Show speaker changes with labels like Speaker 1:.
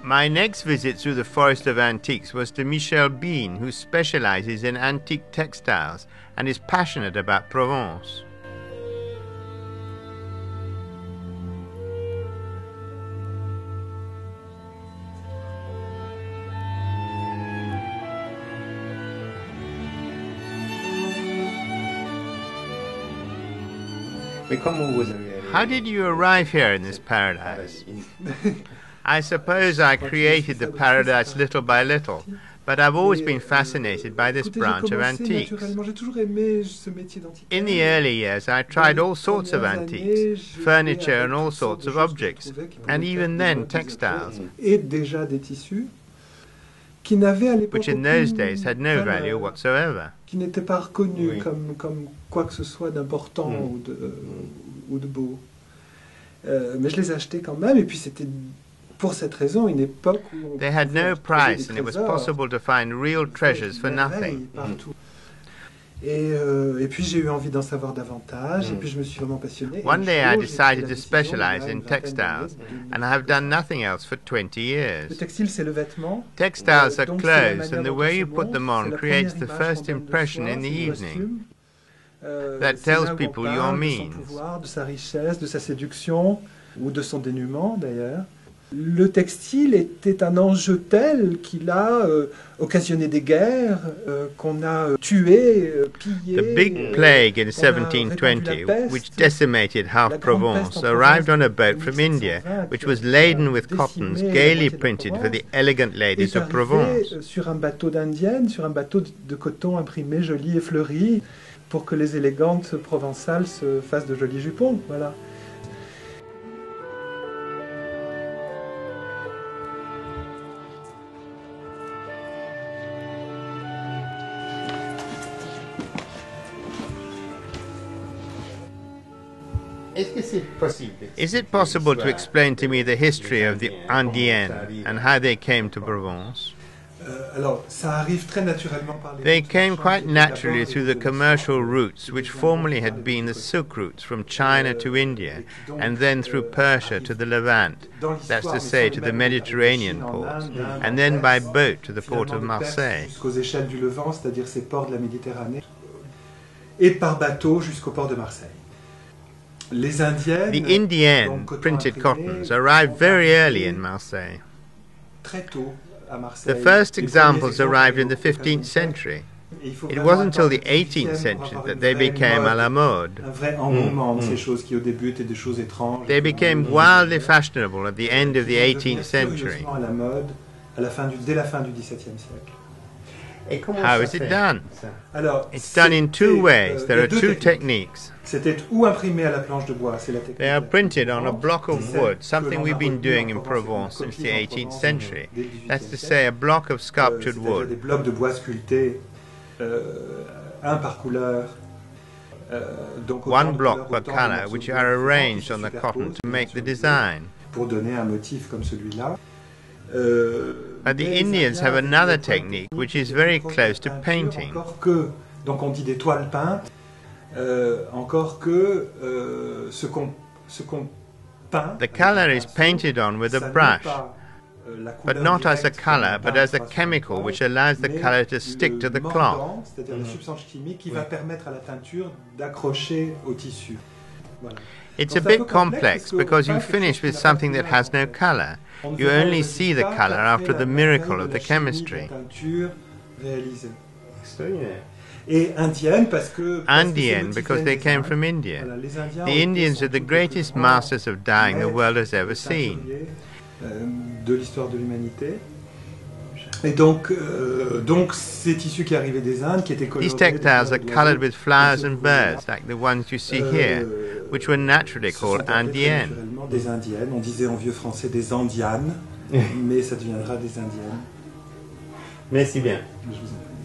Speaker 1: My next visit through the forest of antiques was to Michel Bean, who specializes in antique textiles and is passionate about Provence. How did you arrive here in this paradise? I suppose I created the paradise little by little, but I've always been fascinated by this branch of antiques. In the early years, I tried all sorts of antiques, furniture and all sorts of objects, and even then textiles, which in those days had no value whatsoever.
Speaker 2: Qui n'était pas reconnu comme quoi que ce soit d'important ou de beau. Mais je les achetais quand même, et puis c'était pour cette raison une époque où
Speaker 1: they had no price and it was possible to find real treasures for nothing.
Speaker 2: Et puis j'ai eu envie d'en savoir davantage, et puis je me suis vraiment passionné.
Speaker 1: One day I decided to specialize in textiles, and I have done nothing else for 20 years.
Speaker 2: Le textile, c'est le vêtement.
Speaker 1: Textiles are clothes, and the way you put them on creates the first impression in the evening. That tells people your means.
Speaker 2: De son pouvoir, de sa richesse, de sa séduction, ou de son dénuement d'ailleurs. Le textile était un enjeu tel qu'il a occasionné des guerres, qu'on a tué, pillé.
Speaker 1: The big plague in 1720, which decimated half Provence, arrived on a boat from India, which was laden with cottons gaily printed for the elegant ladies of Provence.
Speaker 2: Sur un bateau d'indienne, sur un bateau de coton imprimé, joli et fleuri, pour que les élégantes provençales se fassent de jolis jupons, voilà.
Speaker 1: Is it possible to explain to me the history of the Indiennes and how they came to Provence? They came quite naturally through the commercial routes which formerly had been the silk routes from China to India and then through Persia to the Levant, that's to say to the Mediterranean ports, and then by boat to the port of Marseille.
Speaker 2: Et par bateau jusqu'au port de Marseille.
Speaker 1: The Indienne printed cottons arrived very early in Marseille. The first examples arrived in the 15th century. It wasn't until the 18th century that they became à la mode. They became wildly fashionable at the end of the 18th century. How is it done? It's done in two ways. There are two techniques. They are printed on a block of wood, something we've been doing in Provence since the 18th century. That's to say, a block of sculptured wood. One block per color, which are arranged on the cotton to make the design. But the Indians have another technique which is very close to painting.
Speaker 2: Donc on dit des toiles peintes, encore que ce qu'on peint.
Speaker 1: The color is painted on with a brush, but not as a color, but as a chemical which allows the color to stick to the cloth.
Speaker 2: C'est-à-dire une substance chimique qui va permettre à la teinture d'accrocher au tissu. Voilà.
Speaker 1: It's a bit complex because you finish with something that has no color. You only see the color after the miracle of the chemistry. Indienne because they came from India. The Indians are the greatest masters of dyeing the world has ever seen.
Speaker 2: Et donc ces tissus qui arrivaient des Indes, qui étaient colorés.
Speaker 1: These textiles are colored with flowers and birds, like the ones you see here, which were naturally called indiennes.
Speaker 2: Des indiennes, on disait en vieux français des andianes, mais ça deviendra des indiennes.
Speaker 1: Merci bien.
Speaker 2: Je vous en prie.